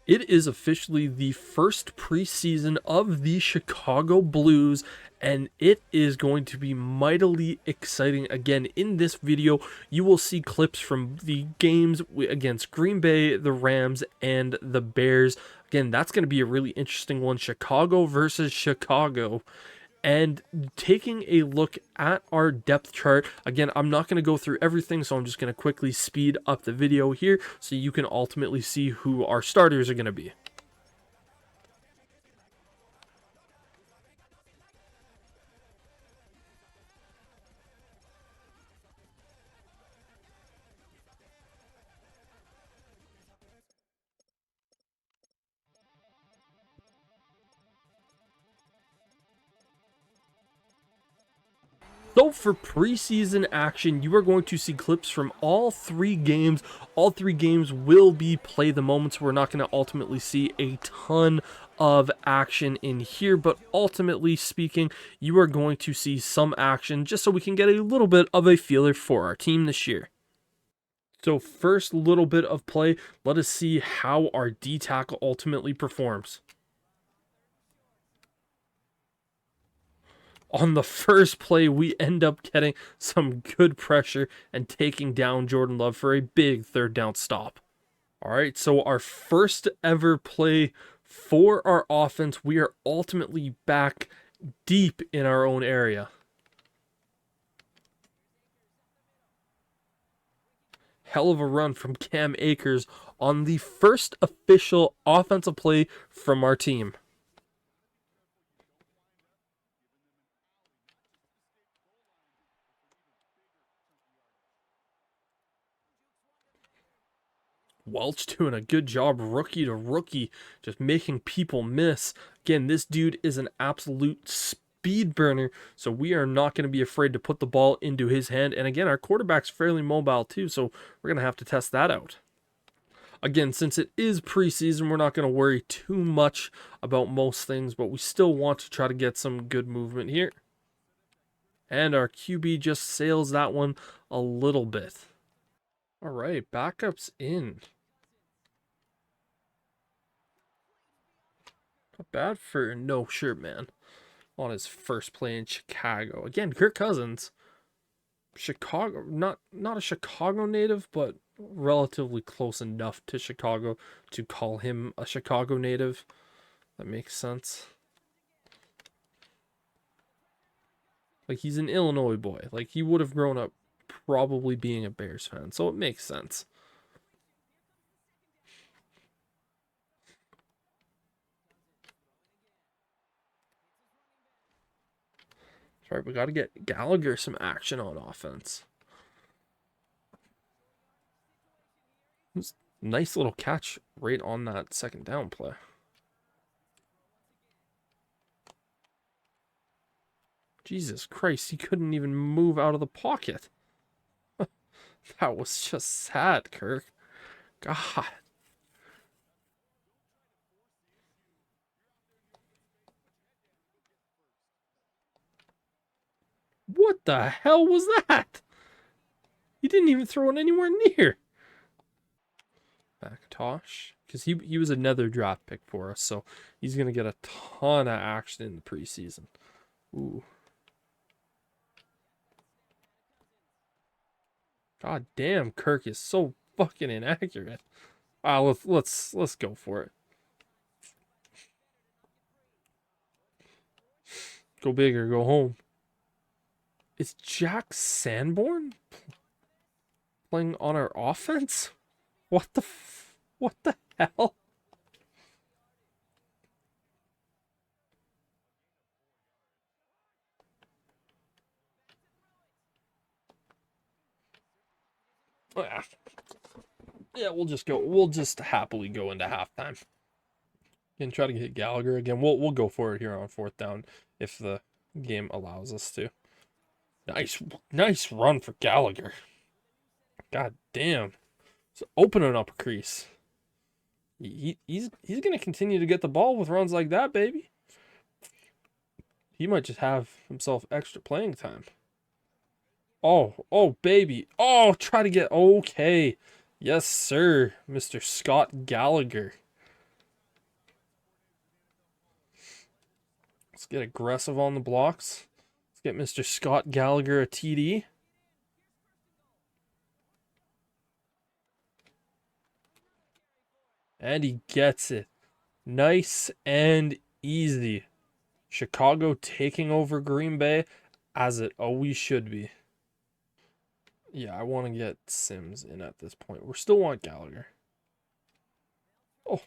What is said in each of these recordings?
It is officially the first preseason of the Chicago Blues, and it is going to be mightily exciting. Again, in this video, you will see clips from the games against Green Bay, the Rams, and the Bears. Again, that's going to be a really interesting one. Chicago versus Chicago. And taking a look at our depth chart, again, I'm not going to go through everything, so I'm just going to quickly speed up the video here so you can ultimately see who our starters are going to be. So for preseason action, you are going to see clips from all three games. All three games will be play the moments. We're not going to ultimately see a ton of action in here, but ultimately speaking, you are going to see some action just so we can get a little bit of a feeler for our team this year. So first little bit of play, let us see how our D tackle ultimately performs. On the first play, we end up getting some good pressure and taking down Jordan Love for a big third down stop. All right, so our first ever play for our offense, we are ultimately back deep in our own area. Hell of a run from Cam Akers on the first official offensive play from our team. Welch doing a good job, rookie to rookie, just making people miss. Again, this dude is an absolute speed burner, so we are not going to be afraid to put the ball into his hand. And again, our quarterback's fairly mobile too, so we're going to have to test that out. Again, since it is preseason, we're not going to worry too much about most things, but we still want to try to get some good movement here. And our QB just sails that one a little bit. All right, backups in. Not bad for no shirt man on his first play in Chicago. Again, Kirk Cousins, Chicago, not a Chicago native, but relatively close enough to Chicago to call him a Chicago native. That makes sense. Like, he's an Illinois boy. Like, he would have grown up probably being a Bears fan, so it makes sense. All right, we got to get Gallagher some action on offense. Nice little catch right on that second down play. Jesus Christ, he couldn't even move out of the pocket. That was just sad, Kirk. God. What the hell was that? He didn't even throw it anywhere near. McIntosh, because he was another draft pick for us, so he's going to get a ton of action in the preseason. Ooh. God damn, Kirk is so fucking inaccurate. Let's go for it. Go big or go home. Is Jack Sanborn playing on our offense? What the hell? Yeah, we'll just happily go into halftime and try to get Gallagher again. We'll go for it here on fourth down if the game allows us to. Nice run for Gallagher. God damn. So opening up a crease. He's going to continue to get the ball with runs like that, baby. He might just have himself extra playing time. Oh, baby. Oh, try to get... Okay. Yes, sir, Mr. Scott Gallagher. get aggressive on the blocks. Let's get Mr. Scott Gallagher a TD. And he gets it. Nice and easy. Chicago taking over Green Bay, as it always should be. Yeah, I want to get Sims in at this point. We still want Gallagher. Oh.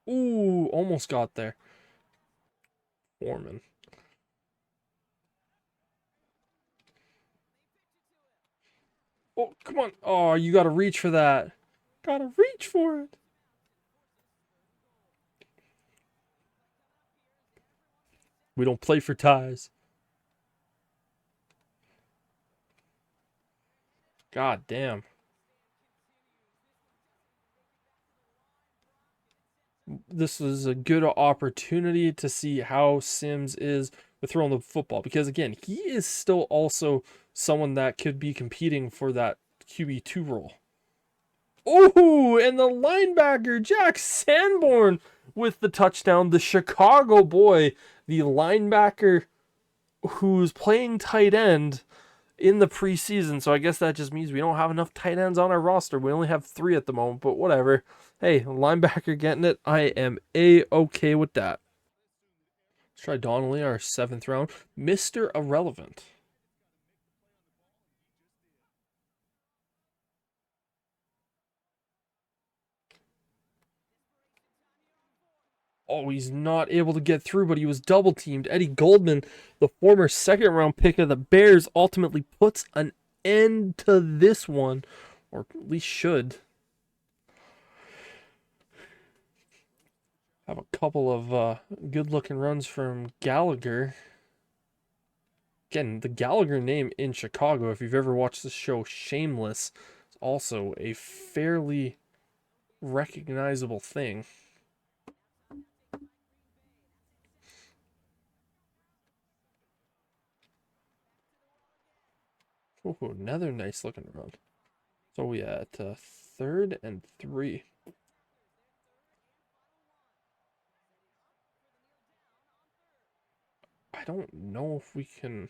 Ooh, almost got there. Foreman. Oh, come on. Oh, you got to reach for that. Got to reach for it. We don't play for ties. God damn. This is a good opportunity to see how Sims is with throwing the football, because again, he is still also someone that could be competing for that QB2 role. Oh, and the linebacker Jack Sanborn with the touchdown. The Chicago boy, the linebacker who's playing tight end in the preseason. So I guess that just means we don't have enough tight ends on our roster. We only have 3 at the moment, but whatever. Hey, linebacker getting it. I am A-okay with that. Let's try Donnelly, our 7th round. Mr. Irrelevant. Oh, he's not able to get through, but he was double teamed. Eddie Goldman, the former 2nd round pick of the Bears, ultimately puts an end to this one, or at least should. Have a couple of good looking runs from Gallagher. Again, the Gallagher name in Chicago, if you've ever watched the show Shameless, is also a fairly recognizable thing. Ooh, another nice looking run. So we at 3rd and 3. I don't know if we can.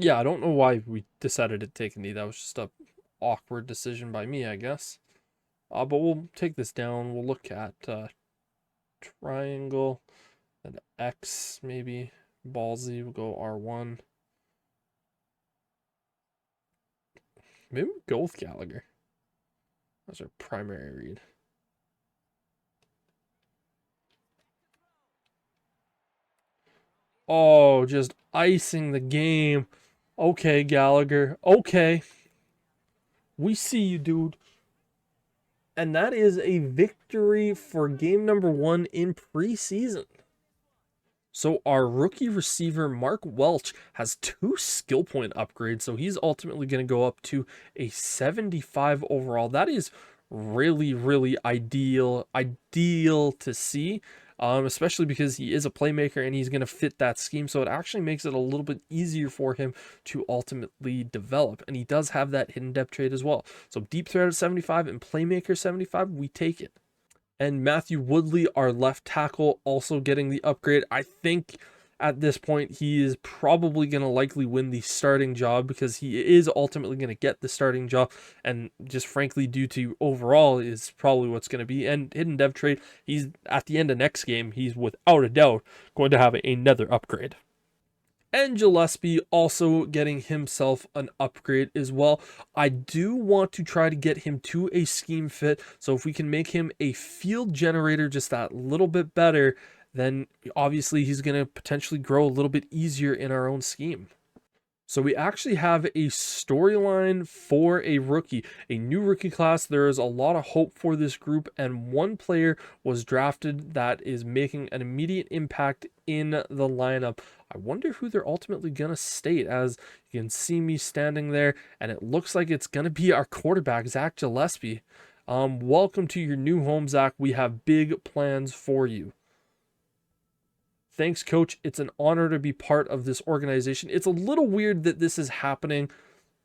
Yeah, I don't know why we decided to take a knee. That was just a awkward decision by me, I guess. But we'll take this down. We'll look at triangle and X maybe. Ballsy, we'll go R1. Maybe we'll go with Gallagher. That's our primary read. Oh, just icing the game. Okay, Gallagher. Okay. We see you, dude. And that is a victory for game number 1 in preseason. So our rookie receiver, Mark Welch, has 2 skill point upgrades. So he's ultimately going to go up to a 75 overall. That is really, really ideal to see. Especially because he is a playmaker and he's going to fit that scheme. So it actually makes it a little bit easier for him to ultimately develop. And he does have that hidden depth trait as well. So deep threat at 75 and playmaker 75, we take it. And Matthew Woodley, our left tackle, also getting the upgrade. I think at this point he is probably going to likely win the starting job, because he is ultimately going to get the starting job, and just frankly due to overall is probably what's going to be. And hidden dev trade, he's at the end of next game, he's without a doubt going to have another upgrade. And Gillespie also getting himself an upgrade as well. I do want to try to get him to a scheme fit. So if we can make him a field generator just that little bit better, then obviously he's going to potentially grow a little bit easier in our own scheme. So we actually have a storyline for a rookie, a new rookie class. There is a lot of hope for this group, and one player was drafted that is making an immediate impact in the lineup. I wonder who they're ultimately going to state, as you can see me standing there, and it looks like it's going to be our quarterback, Zach Gillespie. Welcome to your new home, Zach. We have big plans for you. Thanks, coach. It's an honor to be part of this organization. It's a little weird that this is happening,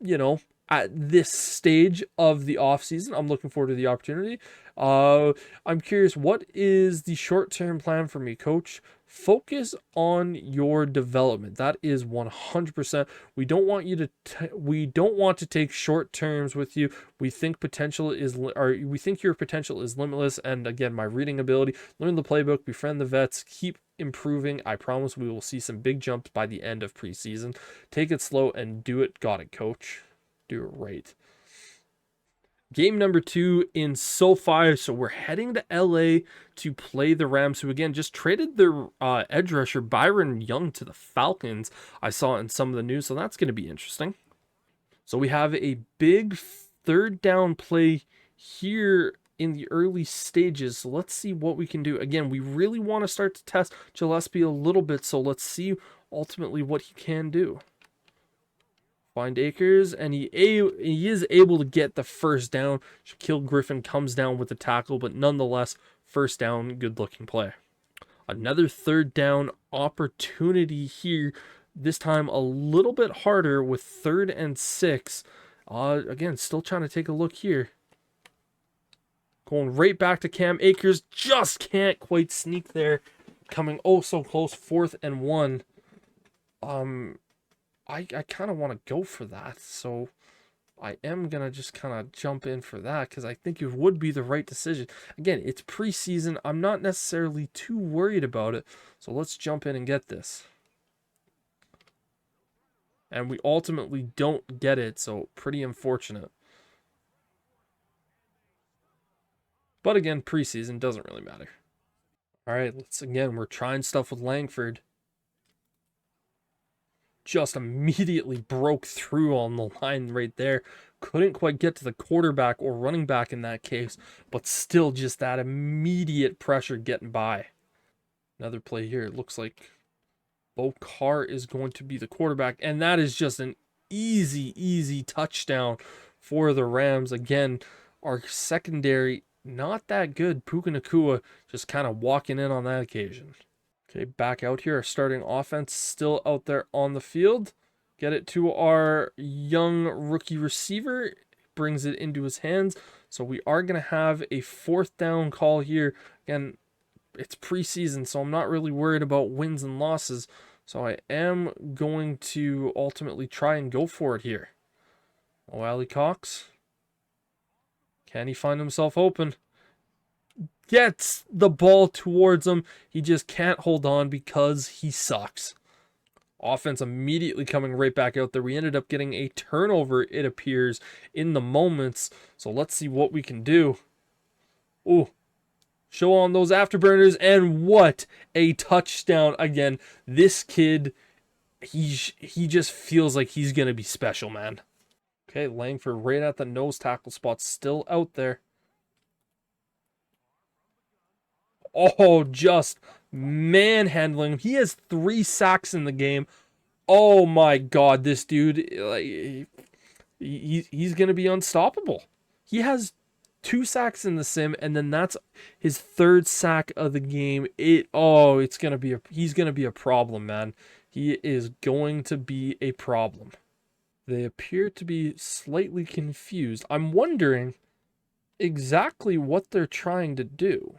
you know, at this stage of the offseason. I'm looking forward to the opportunity. I'm curious, what is the short-term plan for me, coach? Focus on your development. That is 100%. We don't want you to we don't want to take short terms with you. We think we think your potential is limitless. And again, my reading ability, learn the playbook, befriend the vets, keep improving. I promise we will see some big jumps by the end of preseason. Take it slow and do it. Got it, coach. Do it right. Game number 2 in SoFi. So we're heading to LA to play the Rams, who again just traded their edge rusher Byron Young to the Falcons. I saw in some of the news, so that's going to be interesting. So we have a big third down play here in the early stages. So let's see what we can do. Again, we really want to start to test Gillespie a little bit. So let's see ultimately what he can do. Find Akers, and he is able to get the first down. Shaquille Griffin comes down with the tackle, but nonetheless, first down, good looking play. Another third down opportunity here, this time a little bit harder with 3rd and 6. Again, still trying to take a look here. Going right back to Cam Akers, just can't quite sneak there. Coming oh so close, 4th and 1. I kind of want to go for that, so I am going to just kind of jump in for that because I think it would be the right decision. Again, it's preseason. I'm not necessarily too worried about it, so let's jump in and get this. And we ultimately don't get it, so pretty unfortunate. But again, preseason doesn't really matter. All right, we're trying stuff with Langford. Just immediately broke through on the line right there. Couldn't quite get to the quarterback or running back in that case, but still just that immediate pressure getting by. Another play here. It looks like Bo Carr is going to be the quarterback, and that is just an easy touchdown for the Rams. Again, our secondary, not that good. Puka Nacua just kind of walking in on that occasion. Okay, back out here. Our starting offense still out there on the field. Get it to our young rookie receiver. Brings it into his hands. So we are going to have a 4th down call here. Again, it's preseason, so I'm not really worried about wins and losses. So I am going to ultimately try and go for it here. Oh, Ali Cox. Can he find himself open? Gets the ball towards him. He just can't hold on because he sucks. Offense immediately coming right back out there. We ended up getting a turnover, it appears, in the moments. So let's see what we can do. Ooh. Show on those afterburners, and what a touchdown. Again, this kid, he just feels like he's going to be special, man. Okay, Langford right at the nose tackle spot, still out there. Oh, just manhandling him. He has 3 sacks in the game. Oh my God, this dude, like, he's going to be unstoppable. He has 2 sacks in the sim, and then that's his 3rd sack of the game. He's going to be a problem, man. He is going to be a problem. They appear to be slightly confused. I'm wondering exactly what they're trying to do.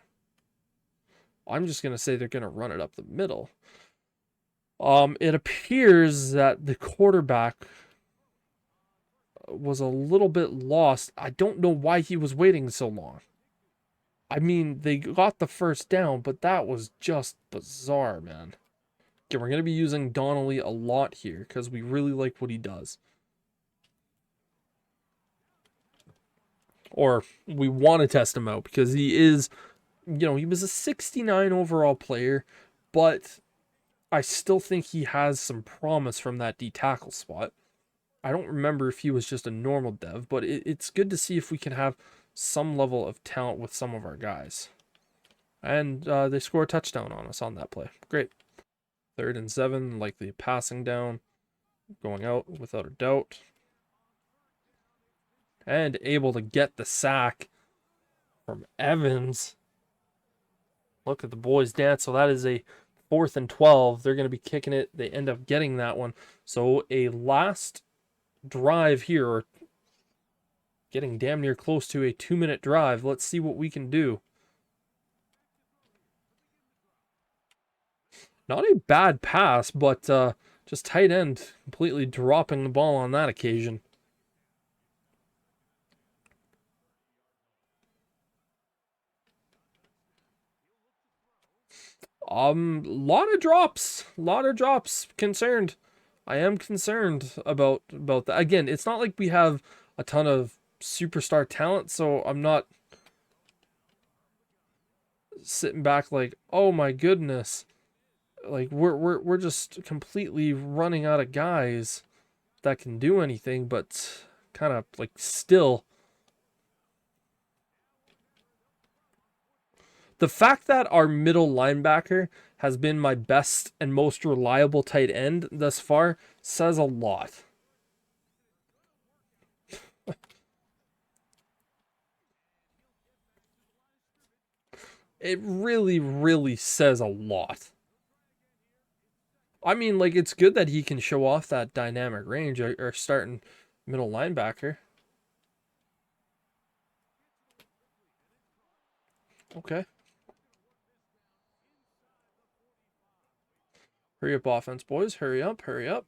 I'm just going to say they're going to run it up the middle. It appears that the quarterback was a little bit lost. I don't know why he was waiting so long. I mean, they got the first down, but that was just bizarre, man. Okay, we're going to be using Donnelly a lot here because we really like what he does. Or we want to test him out because he is, he was a 69 overall player, but I still think he has some promise from that D tackle spot. I don't remember if he was just a normal dev, but it's good to see if we can have some level of talent with some of our guys. And they score a touchdown on us on that play. Great. 3rd and 7, likely passing down. Going out without a doubt. And able to get the sack. from Evans. Look at the boys dance. So that is a 4th and 12. They're going to be kicking it. They end up getting that one. So a last drive here, or getting damn near close to a 2-minute drive. Let's see what we can do. Not a bad pass, but just tight end completely dropping the ball on that occasion. Lot of drops. Lot of drops. Concerned. I am concerned about that. Again, it's not like we have a ton of superstar talent, so I'm not sitting back like, oh my goodness. Like we're just completely running out of guys that can do anything, but kind of like still. The fact that our middle linebacker has been my best and most reliable tight end thus far says a lot. It really, really says a lot. I mean, like, it's good that he can show off that dynamic range, or starting middle linebacker. Okay. Hurry up, offense, boys. Hurry up, hurry up.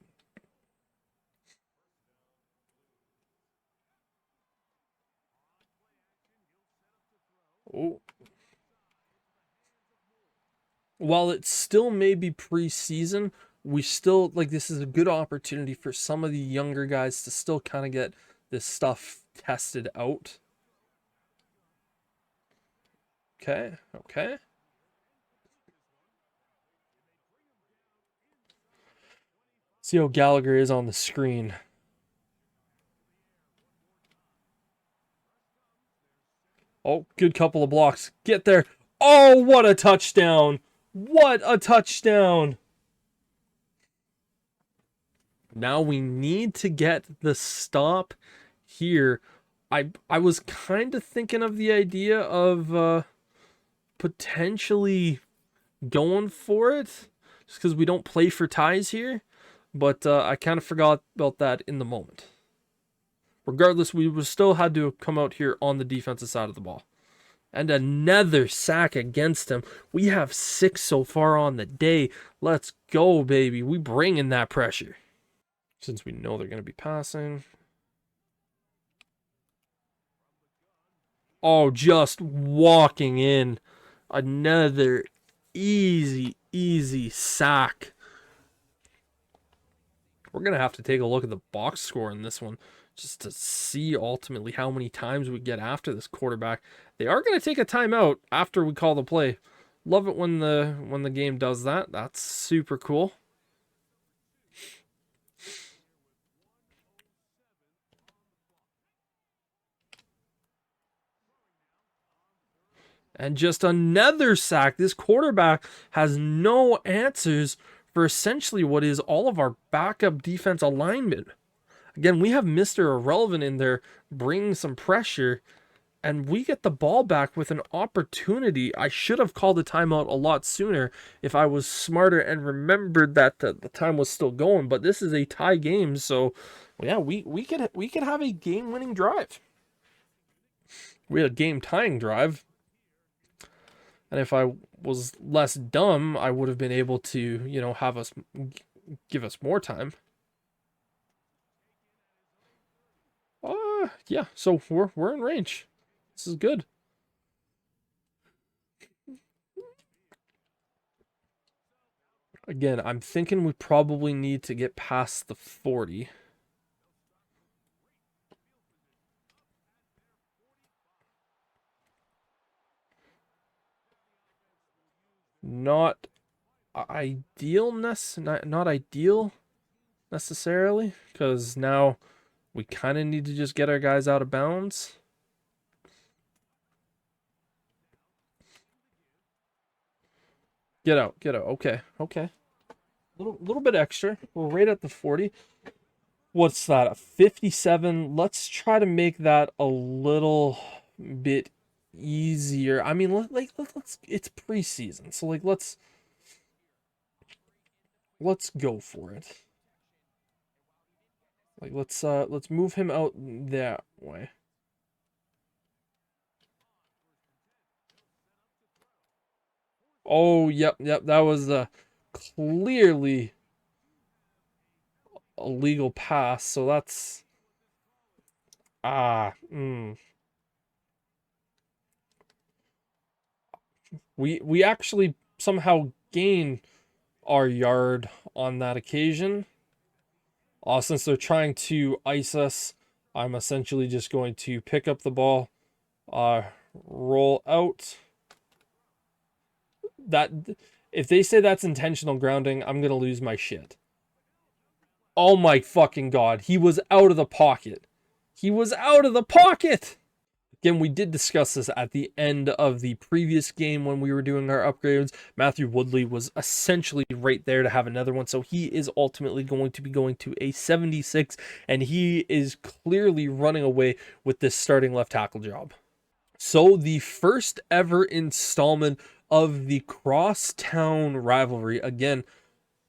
Oh. While it still may be preseason, we still, like, this is a good opportunity for some of the younger guys to still kind of get this stuff tested out. Okay, okay. See how Gallagher is on the screen. Oh, good couple of blocks. Get there. Oh, what a touchdown. What a touchdown. Now we need to get the stop here. I was kind of thinking of the idea of potentially going for it, just because we don't play for ties here. But I kind of forgot about that in the moment. Regardless, we would still had to come out here on the defensive side of the ball. And another sack against him. We have 6 so far on the day. Let's go, baby. We bring in that pressure. Since we know they're going to be passing. Oh, just walking in. Another easy, easy sack. We're going to have to take a look at the box score in this one, just to see ultimately how many times we get after this quarterback. They are going to take a timeout after we call the play. Love it when the game does that. That's super cool. And just another sack. This quarterback has no answers for essentially what is all of our backup defense alignment. Again, we have Mr. Irrelevant in there bringing some pressure, and we get the ball back with an opportunity. I should have called the timeout a lot sooner if I was smarter and remembered that the time was still going. But this is a tie game, so yeah, we could have a game-winning drive. We had a game-tying drive. And if I was less dumb, I would have been able to, have us give us more time. Yeah, so we're in range. This is good. Again, I'm thinking we probably need to get past the 40. Not idealness, not ideal necessarily, because now we kind of need to just get our guys out of bounds. Get out. Okay. Little bit extra. We're right at the 40. What's that? A 57. Let's try to make that a little bit easier. I mean, let's it's preseason, so like let's go for it. Like let's move him out that way. Oh, yep. That was clearly a legal pass, so that's ah, we actually somehow gain our yard on that occasion. Since they're trying to ice us, I'm essentially just going to pick up the ball, uh, roll out. That if they say that's intentional grounding, I'm gonna lose my shit. Oh my fucking god, he was out of the pocket. He was out of the pocket. Again, we did discuss this at the end of the previous game when we were doing our upgrades. Matthew Woodley was essentially right there to have another one, so he is ultimately going to be going to a 76, and he is clearly running away with this starting left tackle job. So the first ever installment of the crosstown rivalry. Again,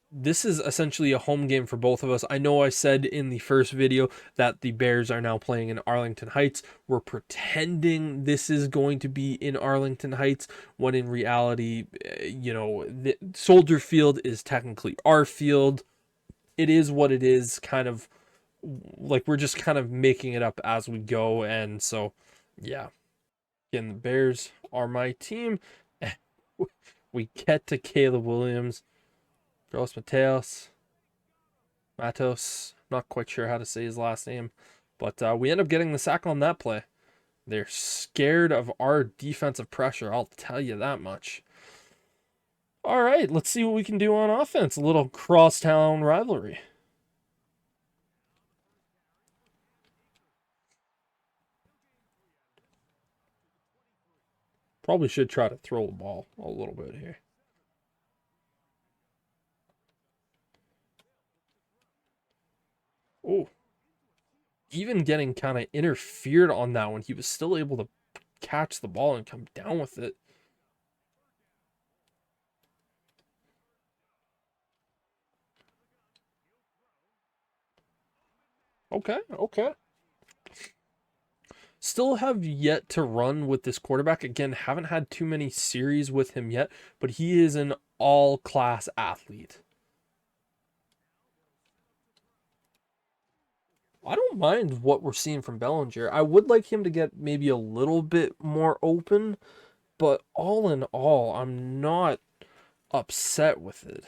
this is essentially a home game for both of us. I know I said in the first video that the Bears are now playing in Arlington Heights. We're pretending this is going to be in Arlington Heights when in reality, the Soldier Field is technically our field. It is what it is, kind of like we're just kind of making it up as we go. And so, yeah. Again, the Bears are my team. We get to Caleb Williams. Gross Matos. Not quite sure how to say his last name. But we end up getting the sack on that play. They're scared of our defensive pressure, I'll tell you that much. All right, let's see what we can do on offense. A little crosstown rivalry. Probably should try to throw the ball a little bit here. Oh, even getting kind of interfered on that one, he was still able to catch the ball and come down with it. Okay. Still have yet to run with this quarterback. Again, haven't had too many series with him yet, but he is an all-class athlete. I don't mind what we're seeing from Bellinger. I would like him to get maybe a little bit more open, but all in all, I'm not upset with it.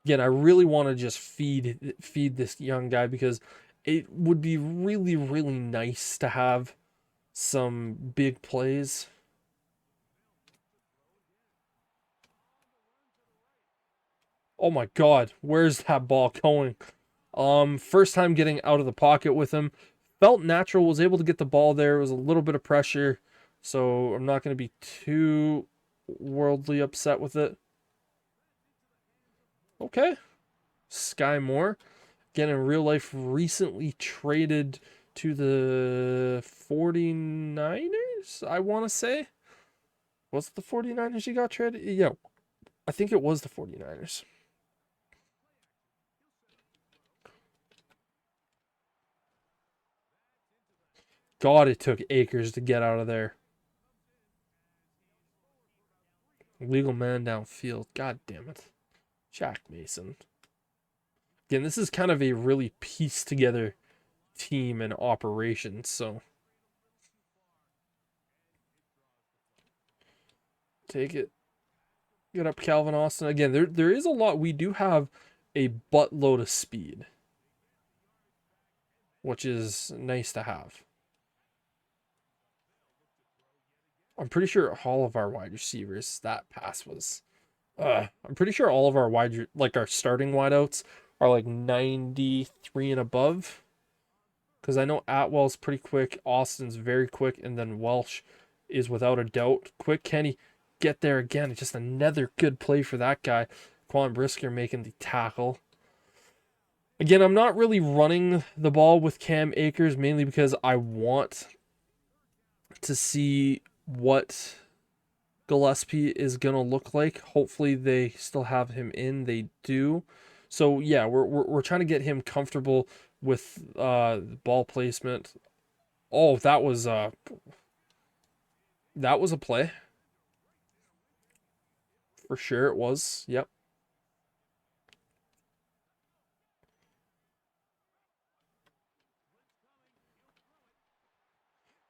Again, I really want to just feed this young guy because it would be really, really nice to have some big plays. Oh my god, where's that ball going? First time getting out of the pocket with him. Felt natural, was able to get the ball there. It was a little bit of pressure, so I'm not going to be too worldly upset with it. Okay. Sky Moore. Again, in real life, recently traded to the 49ers, I want to say. Was it the 49ers he got traded? Yeah, I think it was the 49ers. God, it took Akers to get out of there. Legal man downfield. God damn it. Jack Mason. Again, this is kind of a really pieced together team and operation, so take it. Get up Calvin Austin. Again, there is a lot. We do have a buttload of speed, which is nice to have. I'm pretty sure all of our wide receivers, that pass was I'm pretty sure all of our our starting wideouts are like 93 and above. Because I know Atwell's pretty quick, Austin's very quick, and then Welsh is without a doubt quick. Can he get there again? Just another good play for that guy. Quan Brisker making the tackle. Again, I'm not really running the ball with Cam Akers mainly because I want to see what Gillespie is going to look like. Hopefully they still have him in. They do. So yeah, we're trying to get him comfortable with ball placement. Oh, that was a play. For sure it was. Yep.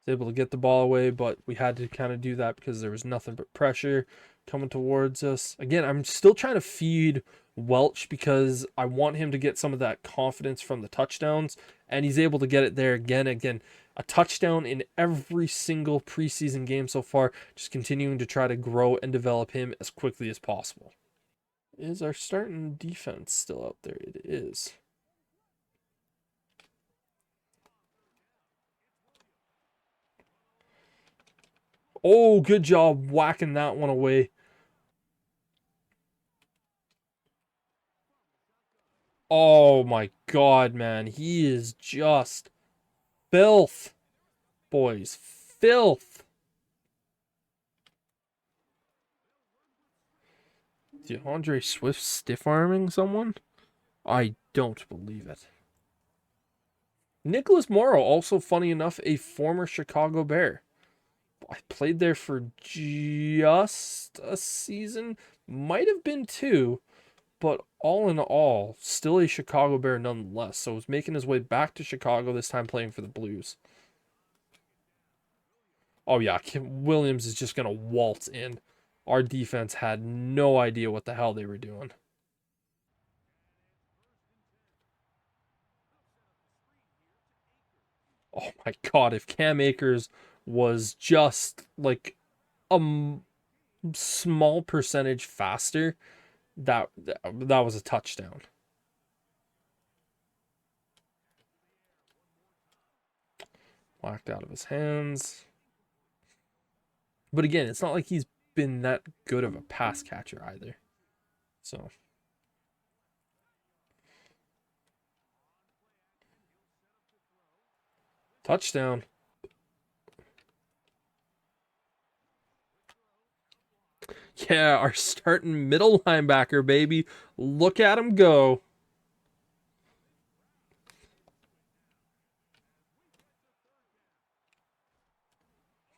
Was able to get the ball away, but we had to kind of do that because there was nothing but pressure coming towards us. Again, I'm still trying to feed Welch because I want him to get some of that confidence from the touchdowns, and he's able to get it there again. Again, a touchdown in every single preseason game so far, just continuing to try to grow and develop him as quickly as possible. Is our starting defense still out there? It is. Oh, good job whacking that one away. Oh my god, man. He is just filth. Boys, filth. DeAndre Swift stiff arming someone? I don't believe it. Nicholas Morrow, also funny enough, a former Chicago Bear. I played there for just a season, might have been two, but all in all, still a Chicago Bear nonetheless. So was making his way back to Chicago, this time playing for the Blues. Oh yeah, Kim Williams is just gonna waltz in. Our defense had no idea what the hell they were doing. Oh my god, if Cam Akers was just like a small percentage faster, that was a touchdown. Whacked out of his hands. But again, it's not like he's been that good of a pass catcher either. So, touchdown. Yeah, our starting middle linebacker, baby. Look at him go.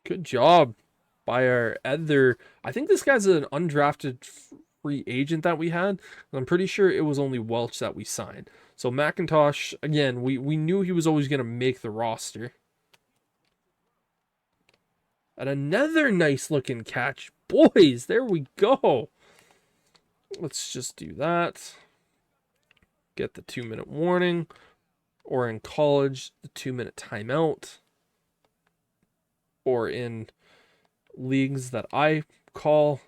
Good job by our other. I think this guy's an undrafted free agent that we had. I'm pretty sure it was only Welch that we signed. So McIntosh, again, we knew he was always going to make the roster. And another nice looking catch. Boys, there we go. Let's just do that. Get the 2-minute warning. Or in college, the 2-minute timeout. Or in leagues that I call,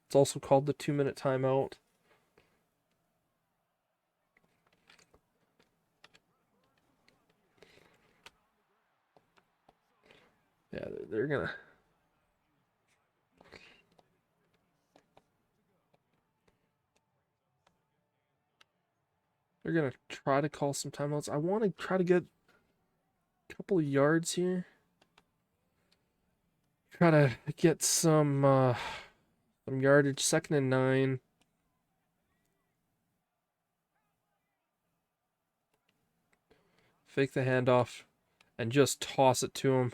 it's also called the 2-minute timeout. Yeah, they're gonna. They're gonna try to call some timeouts. I want to try to get a couple of yards here. Try to get some yardage. 2nd and 9. Fake the handoff and just toss it to him.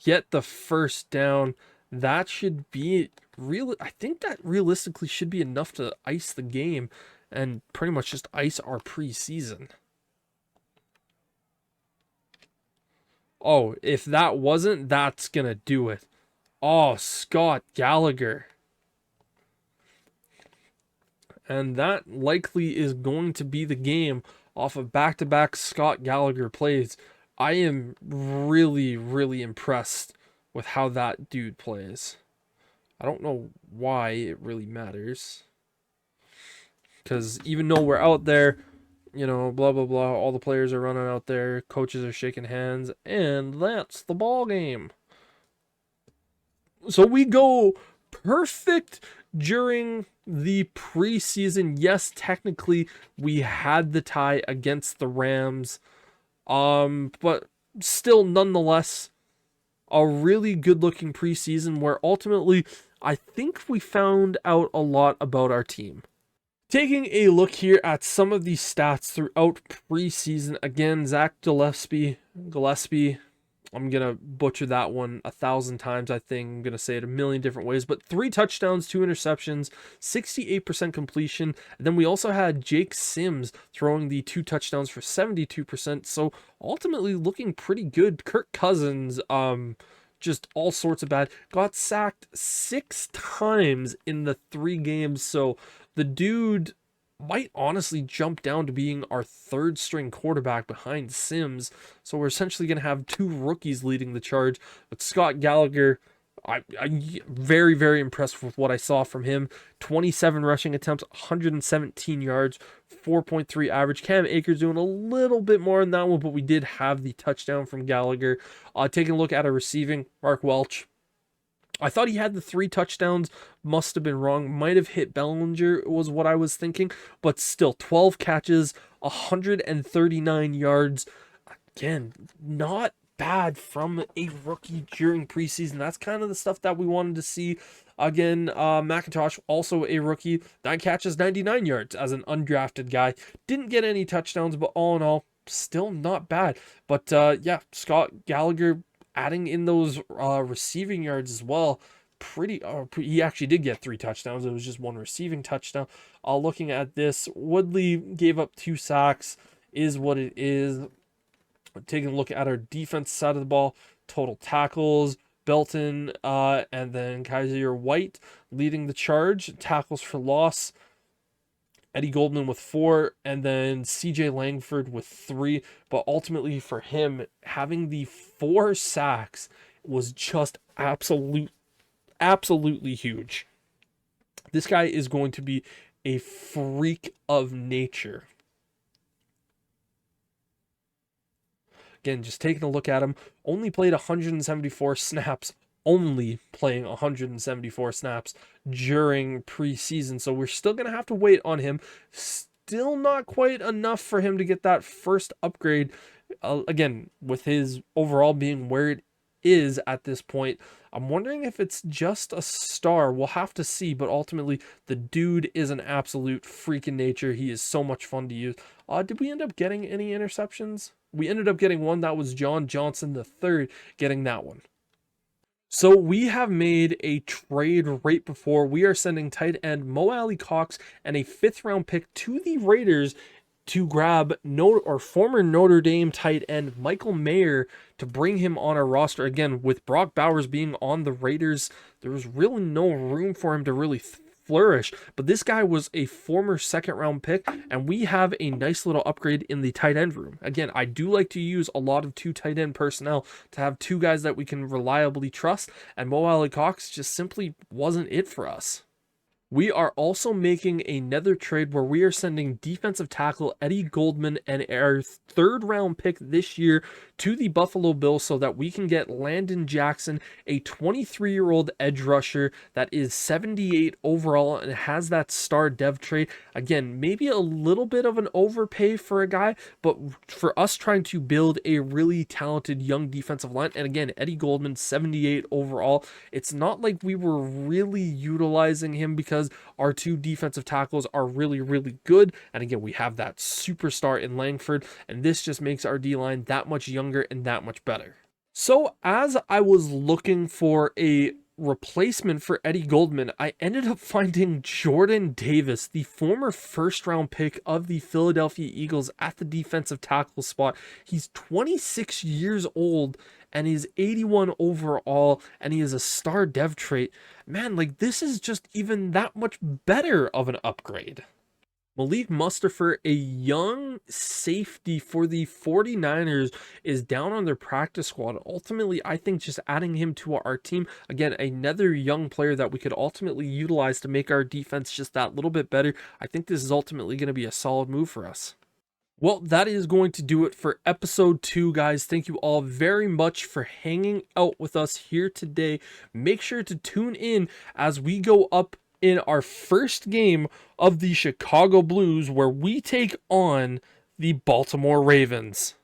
Get the first down. That should be real. I think that realistically should be enough to ice the game and pretty much just ice our preseason. Oh, if that wasn't, that's going to do it. Oh, Scott Gallagher. And that likely is going to be the game off of back-to-back Scott Gallagher plays. I am really, really impressed with how that dude plays. I don't know why it really matters. Because even though we're out there, blah, blah, blah, all the players are running out there, coaches are shaking hands, and that's the ball game. So we go perfect during the preseason, yes, technically we had the tie against the Rams, but still, nonetheless, a really good looking preseason where ultimately I think we found out a lot about our team. Taking a look here at some of these stats throughout preseason, again, Zach Gillespie, I'm going to butcher that one 1,000 times, I think. I'm going to say it a million different ways, but 3 touchdowns, 2 interceptions, 68% completion. And then we also had Jake Sims throwing the 2 touchdowns for 72%. So ultimately looking pretty good. Kirk Cousins, just all sorts of bad. Got sacked 6 times in the 3 games. So the dude might honestly jump down to being our 3rd string quarterback behind Sims. So we're essentially going to have 2 rookies leading the charge. But Scott Gallagher, I'm very, very impressed with what I saw from him. 27 rushing attempts, 117 yards, 4.3 average. Cam Akers doing a little bit more in that one, but we did have the touchdown from Gallagher. Taking a look at our receiving, Mark Welch. I thought he had the 3 touchdowns, must have been wrong, might have hit Bellinger was what I was thinking, but still 12 catches, 139 yards. Again, not bad from a rookie during preseason. That's kind of the stuff that we wanted to see. Again, McIntosh, also a rookie, 9 catches, 99 yards as an undrafted guy. Didn't get any touchdowns, but all in all, still not bad. But yeah, Scott Gallagher adding in those receiving yards as well. He actually did get 3 touchdowns. It was just 1 receiving touchdown. Looking at this, Woodley gave up 2 sacks, is what it is. Taking a look at our defense side of the ball, total tackles, Belton, and then Kaiser White leading the charge. Tackles for loss, Eddie Goldman with 4, and then CJ Langford with 3. But ultimately for him, having the 4 sacks was just absolutely huge. This guy is going to be a freak of nature. Again, just taking a look at him, only played 174 snaps, only playing 174 snaps during preseason. So we're still going to have to wait on him. Still not quite enough for him to get that first upgrade. Again, with his overall being where it is at this point, I'm wondering if it's just a star. We'll have to see, but ultimately the dude is an absolute freak in nature. He is so much fun to use. Did we end up getting any interceptions? We ended up getting one. That was John Johnson III getting that one. So we have made a trade right before. We are sending tight end Mo Alley Cox and a 5th round pick to the Raiders to grab former Notre Dame tight end Michael Mayer to bring him on our roster. Again, with Brock Bowers being on the Raiders, there was really no room for him to really flourish, but this guy was a former 2nd round pick, and we have a nice little upgrade in the tight end room. Again, I do like to use a lot of 2 tight end personnel to have 2 guys that we can reliably trust, and Mo Alley Cox just simply wasn't it for us. We are also making another trade where we are sending defensive tackle Eddie Goldman and our 3rd round pick this year to the Buffalo Bills so that we can get Landon Jackson, a 23-year-old edge rusher that is 78 overall and has that star dev trait. Again, maybe a little bit of an overpay for a guy, but for us trying to build a really talented young defensive line, and again, Eddie Goldman, 78 overall, it's not like we were really utilizing him because our 2 defensive tackles are really, really good. And again, we have that superstar in Langford, and this just makes our D-line that much younger and that much better. So as I was looking for a replacement for Eddie Goldman, I ended up finding Jordan Davis, the former 1st round pick of the Philadelphia Eagles, at the defensive tackle spot. He's 26 years old and he's 81 overall, and he is a star dev trait. Man, like, this is just even that much better of an upgrade. Malik Mustafa, a young safety for the 49ers, is down on their practice squad. Ultimately, I think just adding him to our team, again, another young player that we could ultimately utilize to make our defense just that little bit better. I think this is ultimately going to be a solid move for us. Well, that is going to do it for episode 2, guys. Thank you all very much for hanging out with us here today. Make sure to tune in as we go up in our first game of the Chicago Blues, where we take on the Baltimore Ravens.